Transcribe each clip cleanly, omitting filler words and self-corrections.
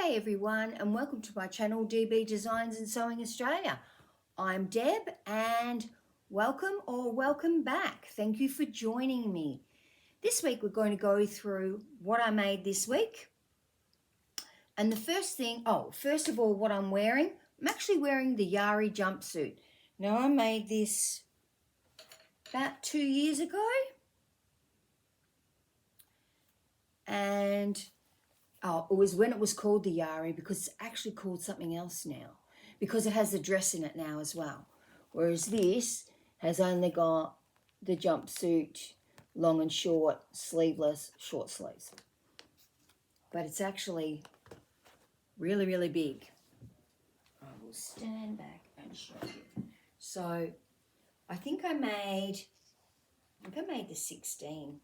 G'day everyone and welcome to my channel DB Designs and Sewing Australia. I'm Deb and welcome back. Thank you for joining me. This week we're going to go through what I made this week. And the first of all, what I'm wearing. I'm actually wearing the Yari jumpsuit. Now I made this about 2 years ago. And it was when it was called the Yari, because it's actually called something else now, because it has the dress in it now as well. Whereas this has only got the jumpsuit, long and short, sleeveless, short sleeves. But it's actually really, really big. I will stand back and show you. So I think I made the 16.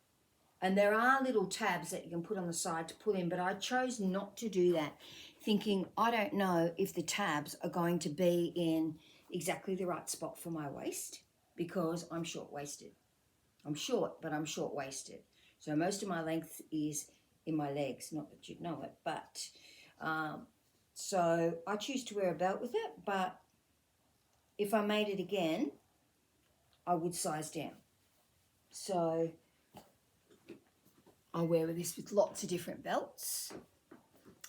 And there are little tabs that you can put on the side to pull in, but I chose not to do that, thinking I don't know if the tabs are going to be in exactly the right spot for my waist, because I'm short-waisted. I'm short, but I'm short-waisted. So most of my length is in my legs, not that you'd know it, but so I choose to wear a belt with it, but if I made it again, I would size down. So I wear this with lots of different belts,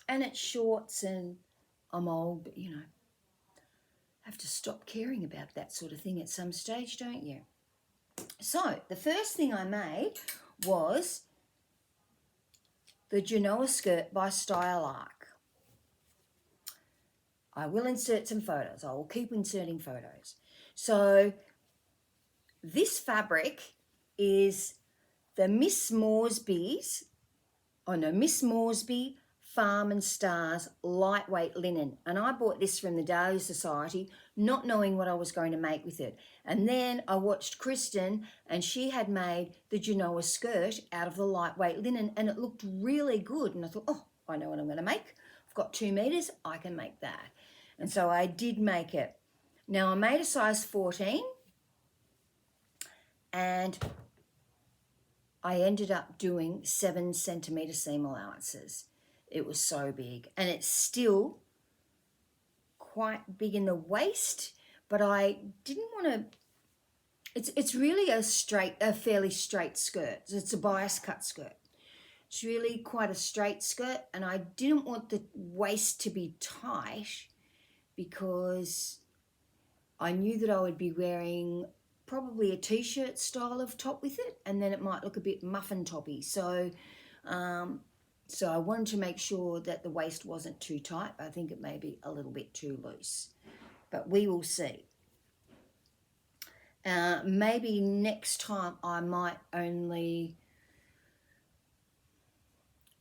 and it's shorts, and I'm old, but you know, have to stop caring about that sort of thing at some stage, don't you? So the first thing I made was the Genoa Skirt by Style Arc. I will insert some photos. I will keep inserting photos. So this fabric is the Miss Moresby Farm and Stars lightweight linen, and I bought this from the Dahlia Sewciety, not knowing what I was going to make with it. And then I watched Kristen, and she had made the Genoa Skirt out of the lightweight linen, and it looked really good. And I thought, oh, I know what I'm going to make. I've got 2 meters, I can make that. And so I did make it. Now I made a size 14, and I ended up doing 7 centimeter seam allowances. It was so big, and it's still quite big in the waist, but I didn't want to, it's really a fairly straight skirt. It's a bias cut skirt. It's really quite a straight skirt, and I didn't want the waist to be tight because I knew that I would be wearing probably a t-shirt style of top with it, and then it might look a bit muffin toppy. So so I wanted to make sure that the waist wasn't too tight. I think it may be a little bit too loose, but we will see. Maybe next time I might only,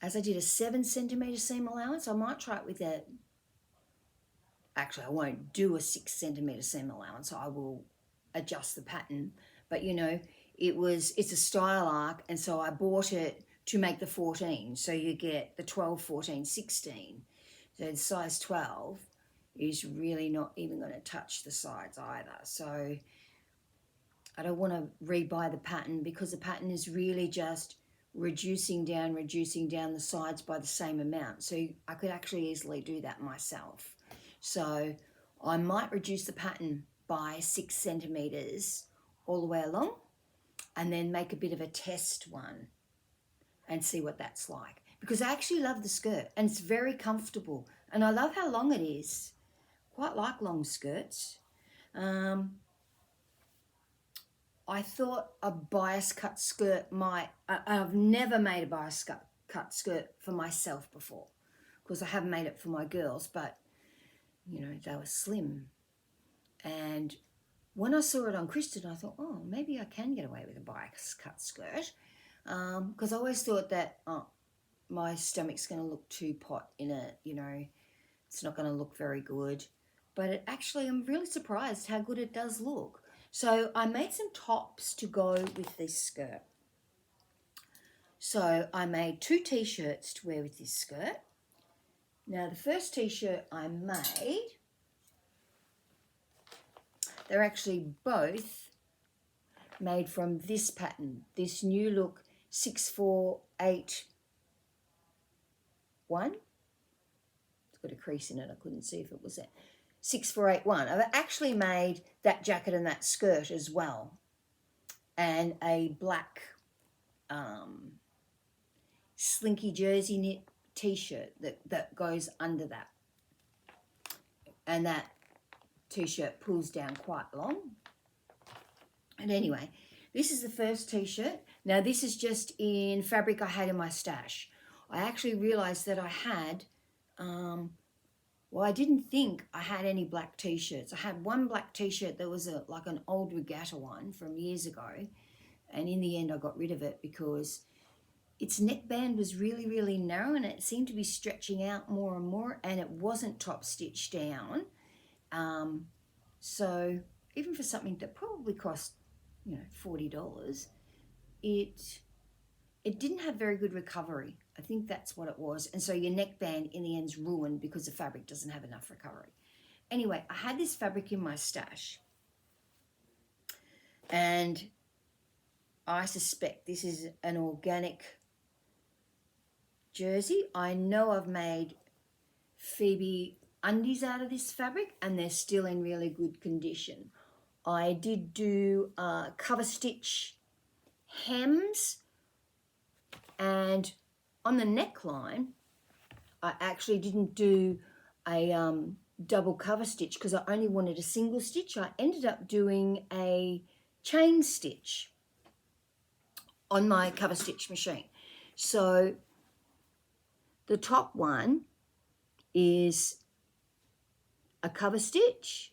as I did a 7 centimeter seam allowance, I might try it with a, actually I won't do a 6 centimeter seam allowance. I will adjust the pattern, but you know, it's a Style Arc, and so I bought it to make the 14, so you get the 12, 14, 16. So the size 12 is really not even going to touch the sides either. So I don't want to rebuy the pattern, because the pattern is really just reducing down the sides by the same amount. So I could actually easily do that myself. So I might reduce the pattern by 6 centimeters all the way along, and then make a bit of a test one and see what that's like, because I actually love the skirt, and it's very comfortable, and I love how long it is. Quite like long skirts. I thought a bias cut skirt I've never made a bias cut skirt for myself before, because I haven't made it for my girls, but you know, they were slim. And when I saw it on Kristen, I thought, oh, maybe I can get away with a bias cut skirt, because I always thought that my stomach's going to look too pot in it, you know, it's not going to look very good. But I'm really surprised how good it does look. So I made some tops to go with this skirt. So I made 2 t-shirts to wear with this skirt. Now the first t-shirt I made, they're actually both made from this pattern, this New Look 6481. got a crease in it. I couldn't see if it was it. 6481. I've actually made that jacket and that skirt as well. And a black slinky jersey knit t-shirt that goes under that. And that t-shirt pulls down quite long. And anyway, this is the first t-shirt. Now this is just in fabric I had in my stash. I actually realized that I had, well, I didn't think I had any black t-shirts. I had one black t-shirt that was like an old regatta one from years ago. And in the end, I got rid of it because its neckband was really, really narrow and it seemed to be stretching out more and more, and it wasn't top stitched down. So even for something that probably cost, you know, $40, it didn't have very good recovery. I think that's what it was. And so your neckband in the end's ruined because the fabric doesn't have enough recovery. Anyway, I had this fabric in my stash, and I suspect this is an organic jersey. I know I've made Phoebe undies out of this fabric and they're still in really good condition. I did do cover stitch hems, and on the neckline I actually didn't do a double cover stitch because I only wanted a single stitch. I ended up doing a chain stitch on my cover stitch machine. So the top one is a cover stitch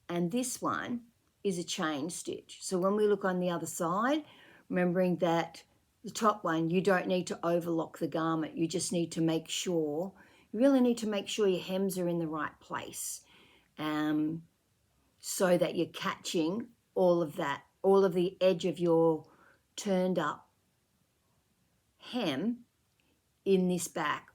and this one is a chain stitch. So when we look on the other side, remembering that the top one, you don't need to overlock the garment. You just need to make sure, you really need to make sure your hems are in the right place, so that you're catching all of that, all of the edge of your turned up hem in this back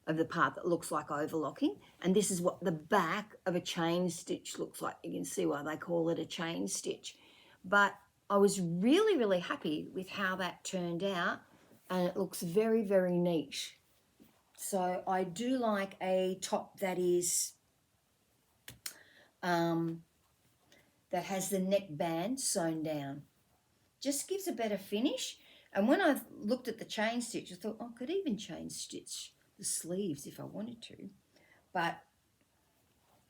of the part that looks like overlocking. And this is what the back of a chain stitch looks like. You can see why they call it a chain stitch. But I was really, really happy with how that turned out, and it looks very, very neat. So I do like a top that is that has the neckband sewn down. Just gives a better finish. And when I looked at the chain stitch, I thought, oh, I could even chain stitch the sleeves if I wanted to. But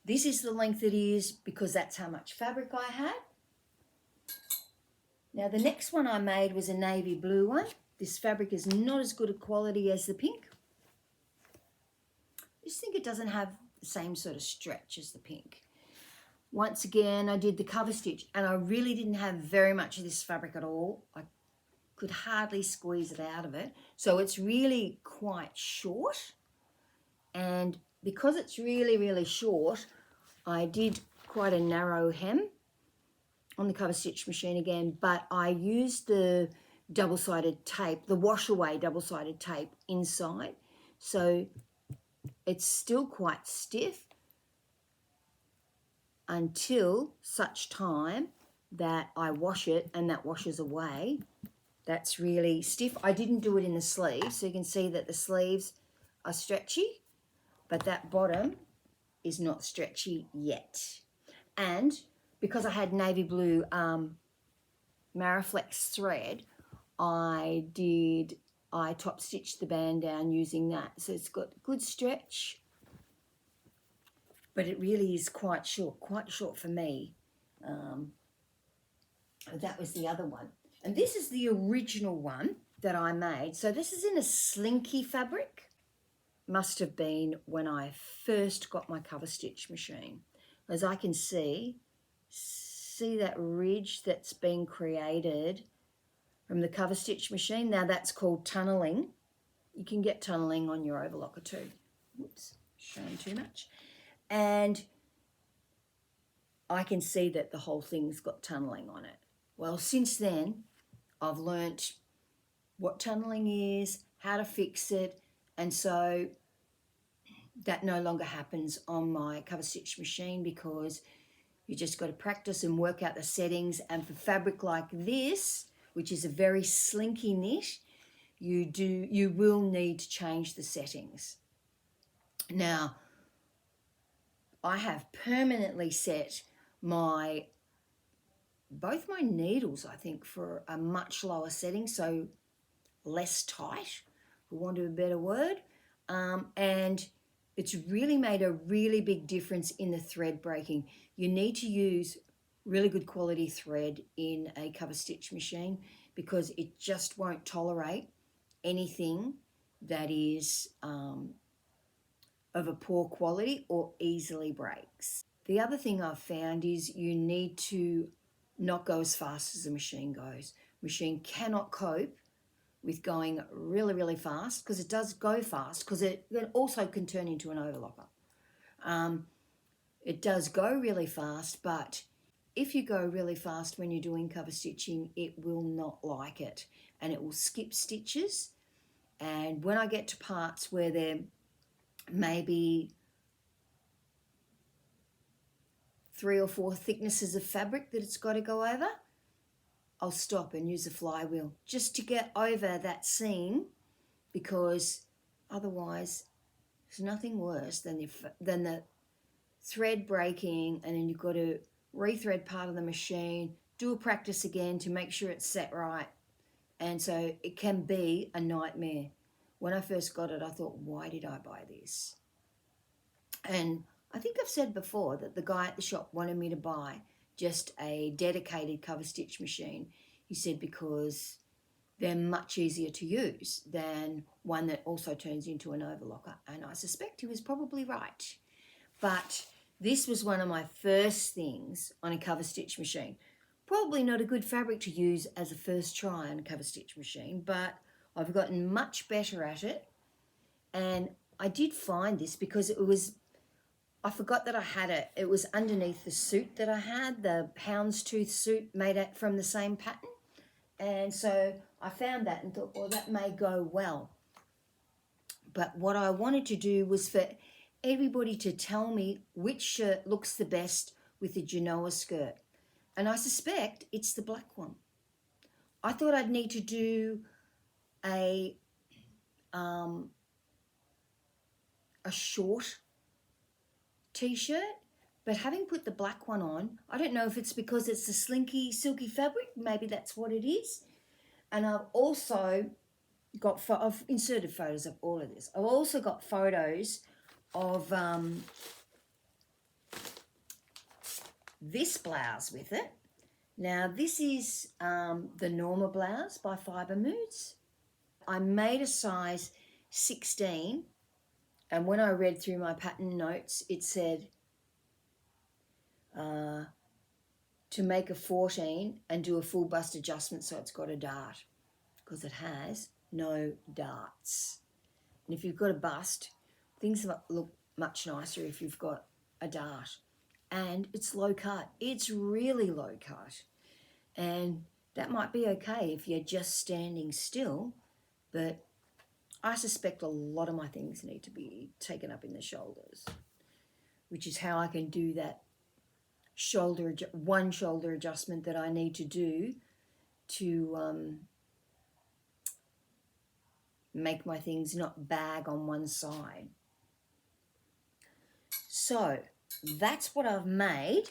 this is the length it is because that's how much fabric I had. Now the next one I made was a navy blue one. This fabric is not as good a quality as the pink. I just think it doesn't have the same sort of stretch as the pink. Once again, I did the cover stitch and I really didn't have very much of this fabric at all. I could hardly squeeze it out of it. So it's really quite short. And because it's really, really short, I did quite a narrow hem on the cover stitch machine again, but I used the double-sided tape, the wash away double-sided tape inside. So it's still quite stiff until such time that I wash it and that washes away. That's really stiff. I didn't do it in the sleeves, so you can see that the sleeves are stretchy, but that bottom is not stretchy yet. And because I had navy blue Mariflex thread, I top stitched the band down using that. So it's got good stretch, but it really is quite short for me. That was the other one. And this is the original one that I made. So this is in a Slinky Fabric. Must have been when I first got my cover stitch machine. As I can see that ridge that's been created from the cover stitch machine. Now that's called tunneling. You can get tunneling on your overlocker too. Whoops, showing too much. And I can see that the whole thing's got tunneling on it. Well, since then, I've learnt what tunneling is, how to fix it, and so that no longer happens on my cover stitch machine because you just got to practice and work out the settings. And for fabric like this, which is a very slinky knit, you will need to change the settings. Now, I have permanently set both my needles, I think, for a much lower setting, so less tight, for want of a better word. And it's really made a really big difference in the thread breaking. You need to use really good quality thread in a cover stitch machine because it just won't tolerate anything that is of a poor quality or easily breaks. The other thing I've found is you need to not go as fast as the machine goes. Machine cannot cope with going really, really fast because it does go fast because it also can turn into an overlocker. It does go really fast, but if you go really fast when you're doing cover stitching, it will not like it and it will skip stitches. And when I get to parts where there may be 3 or 4 thicknesses of fabric that it's got to go over, I'll stop and use a flywheel just to get over that seam, because otherwise there's nothing worse than the thread breaking, and then you've got to rethread part of the machine, do a practice again to make sure it's set right, and so it can be a nightmare. When I first got it, I thought, why did I buy this? And I think I've said before that the guy at the shop wanted me to buy just a dedicated cover stitch machine. He said because they're much easier to use than one that also turns into an overlocker. And I suspect he was probably right. But this was one of my first things on a cover stitch machine. Probably not a good fabric to use as a first try on a cover stitch machine, but I've gotten much better at it. And I did find this because I forgot that I had it. It was underneath the suit that I had, the houndstooth suit made from the same pattern. And so I found that and thought, well, that may go well. But what I wanted to do was for everybody to tell me which shirt looks the best with the Genoa skirt. And I suspect it's the black one. I thought I'd need to do a short T-shirt, but having put the black one on, I don't know if it's because it's the Slinky silky fabric, maybe that's what it is. And I've also I've inserted photos of all of this. I've also got photos of this blouse with it. Now this is the Norma blouse by Fibre Moods. I made a size 16, and when I read through my pattern notes, it said to make a 14 and do a full bust adjustment so it's got a dart, because it has no darts. And if you've got a bust, things look much nicer if you've got a dart. And it's low cut. It's really low cut. And that might be okay if you're just standing still, but I suspect a lot of my things need to be taken up in the shoulders, which is how I can do that one shoulder adjustment that I need to do to make my things not bag on one side. So that's what I've made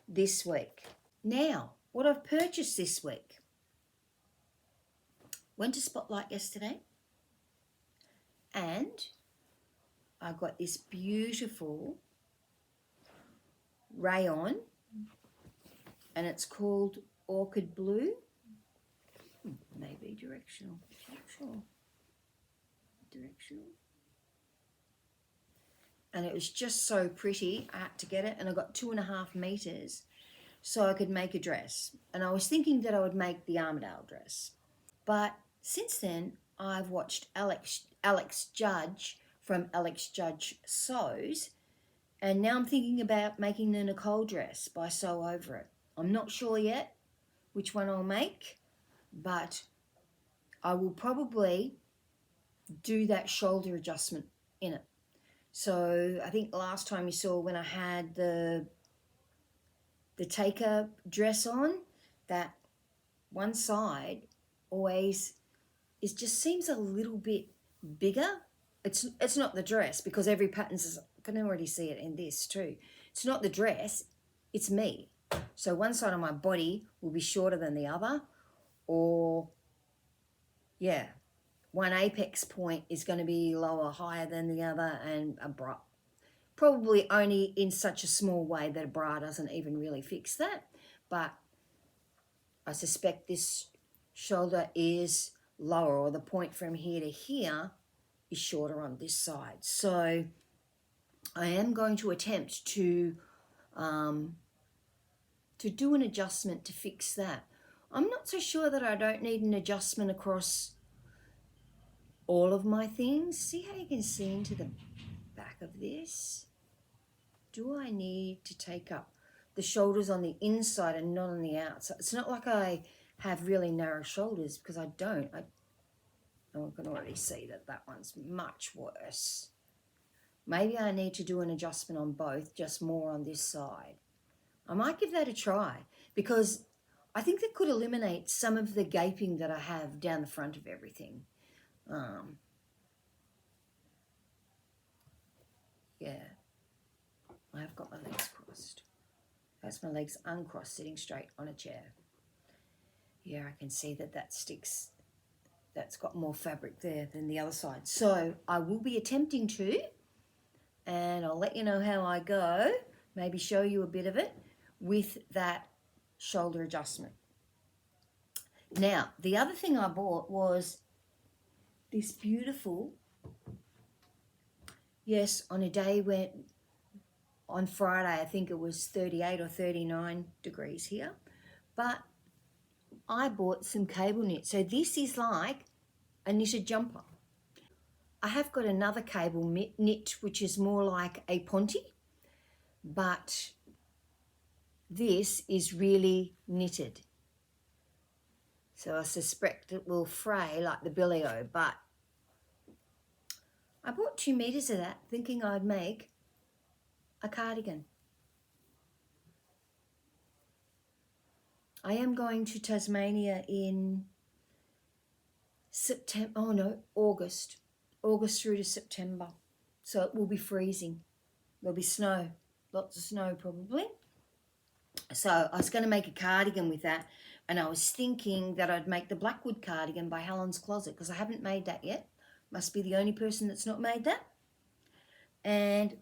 this week. Now, what I've purchased this week. Went to Spotlight yesterday, and I got this beautiful rayon, and it's called Orchid Blue. Maybe directional. Not sure. Directional. And it was just so pretty. I had to get it, and I got 2.5 meters so I could make a dress. And I was thinking that I would make the Armadale dress. But since then, I've watched Alex Judge from Alex Judge Sews, and now I'm thinking about making the Nicole dress by Sew Over It. I'm not sure yet which one I'll make, but I will probably do that shoulder adjustment in it. So I think last time you saw when I had the taker dress on, that one side always just seems a little bit bigger it's not the dress, because every pattern's, I can already see it in this too. It's not the dress, it's me. So one side of my body will be shorter than the other, or yeah, one apex point is going to be lower, higher than the other, and a bra. Probably only in such a small way that a bra doesn't even really fix that. But I suspect this shoulder is lower, or the point from here to here is shorter on this side. So I am going to attempt to do an adjustment to fix that. I'm not so sure that I don't need an adjustment across all of my things. See how you can see into the back of this? Do I need to take up the shoulders on the inside and not on the outside? It's not like I have really narrow shoulders, because I don't. I can already see that that one's much worse. Maybe I need to do an adjustment on both, just more on this side. I might give that a try, because I think that could eliminate some of the gaping that I have down the front of everything. Yeah, I have got my legs crossed. That's my legs uncrossed, sitting straight on a chair. Yeah, I can see that that sticks. That's got more fabric there than the other side. So I will be attempting to, and I'll let you know how I go. Maybe show you a bit of it with that shoulder adjustment. Now, the other thing I bought was this beautiful, yes, on a day when, on Friday, I think it was 38 or 39 degrees here, but I bought some cable knit. So this is like a knitted jumper. I have got another cable knit, which is more like a ponte, but this is really knitted. So I suspect it will fray like the billy-o, but I bought 2 meters of that, thinking I'd make a cardigan. I am going to Tasmania in September, oh no, August through to September. So it will be freezing. There'll be snow, lots of snow probably. So I was going to make a cardigan with that, and I was thinking that I'd make the Blackwood cardigan by Helen's Closet, because I haven't made that yet. Must be the only person that's not made that. And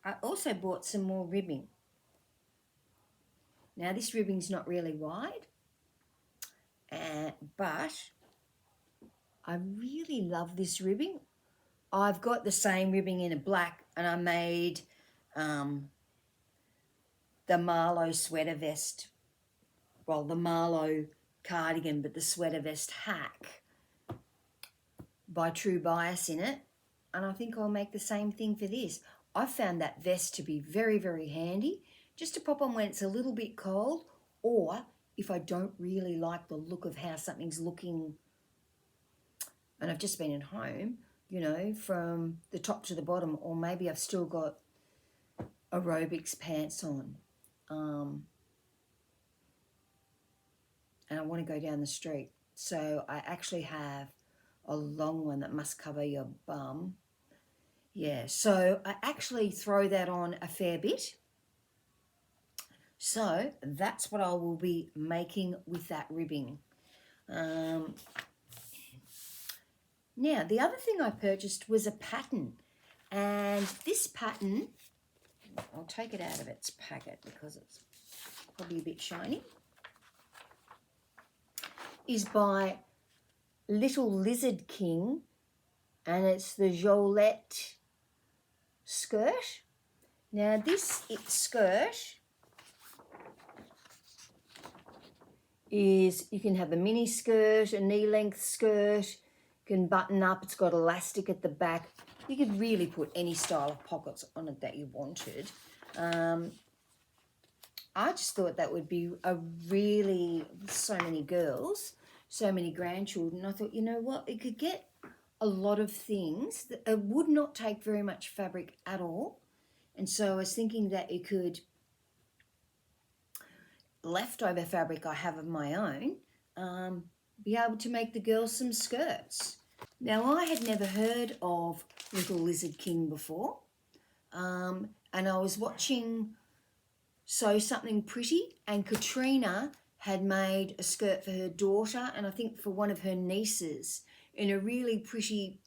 I also bought some more ribbing. Now this ribbing's not really wide, but I really love this ribbing. I've got the same ribbing in a black, and I made the Marlowe sweater vest, well, the Marlowe cardigan, but the sweater vest hack by True Bias in it, and I think I'll make the same thing for this. I found that vest to be very, very handy, just to pop on when it's a little bit cold, or if I don't really like the look of how something's looking, and I've just been at home, you know, from the top to the bottom, or maybe I've still got aerobics pants on, and I want to go down the street. So I actually have a long one that must cover your bum. Yeah, so I actually throw that on a fair bit. So that's what I will be making with that ribbing. Now, the other thing I purchased was a pattern. And this pattern, I'll take it out of its packet because it's probably a bit shiny, is by Little Lizard King, and it's the Jolette skirt. Now this skirt is, you can have a mini skirt, a knee length skirt, you can button up, it's got elastic at the back. You could really put any style of pockets on it that you wanted. I just thought that would be a really, so many girls, so many grandchildren. I thought, you know what, it could get a lot of things. It would not take very much fabric at all. And so I was thinking that it could, leftover fabric I have of my own, be able to make the girls some skirts. Now, I had never heard of Little Lizard King before. And I was watching Sew Something Pretty, and Katrina had made a skirt for her daughter and I think for one of her nieces in a really pretty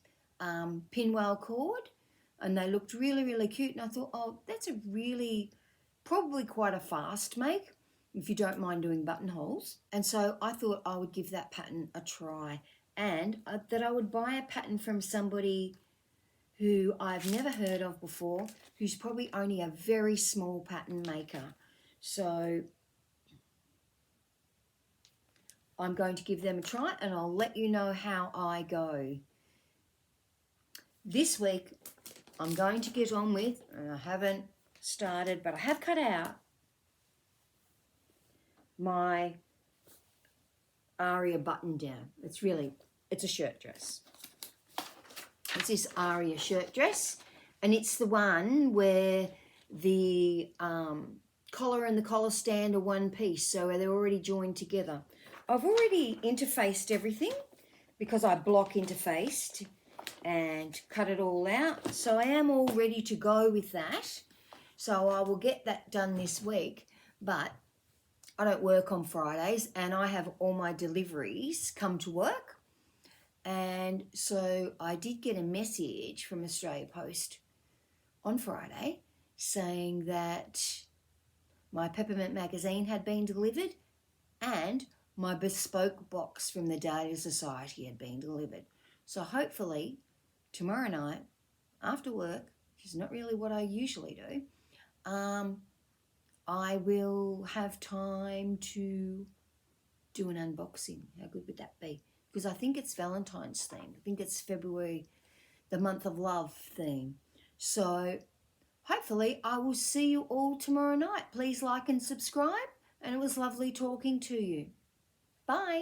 pinwheel cord, and they looked really, really cute. And I thought, oh, that's a really, probably quite a fast make if you don't mind doing buttonholes. And so I thought I would give that pattern a try, and that I would buy a pattern from somebody who I've never heard of before, who's probably only a very small pattern maker. So I'm going to give them a try and I'll let you know how I go. This week I'm going to get on with, and I haven't started, but I have cut out my Aria button down. It's a shirt dress. It's this Aria shirt dress, and it's the one where the collar and the collar stand are one piece, so they're already joined together. I've already interfaced everything because I block interfaced and cut it all out, so I am all ready to go with that. So I will get that done this week, but I don't work on Fridays and I have all my deliveries come to work. And so I did get a message from Australia Post on Friday saying that my Peppermint magazine had been delivered and my bespoke box from the Dahlia Sewciety had been delivered. So hopefully tomorrow night after work, which is not really what I usually do, I will have time to do an unboxing. How good would that be? Because I think it's Valentine's theme. I think it's February, the month of love theme. So hopefully I will see you all tomorrow night. Please like and subscribe. And it was lovely talking to you. Bye.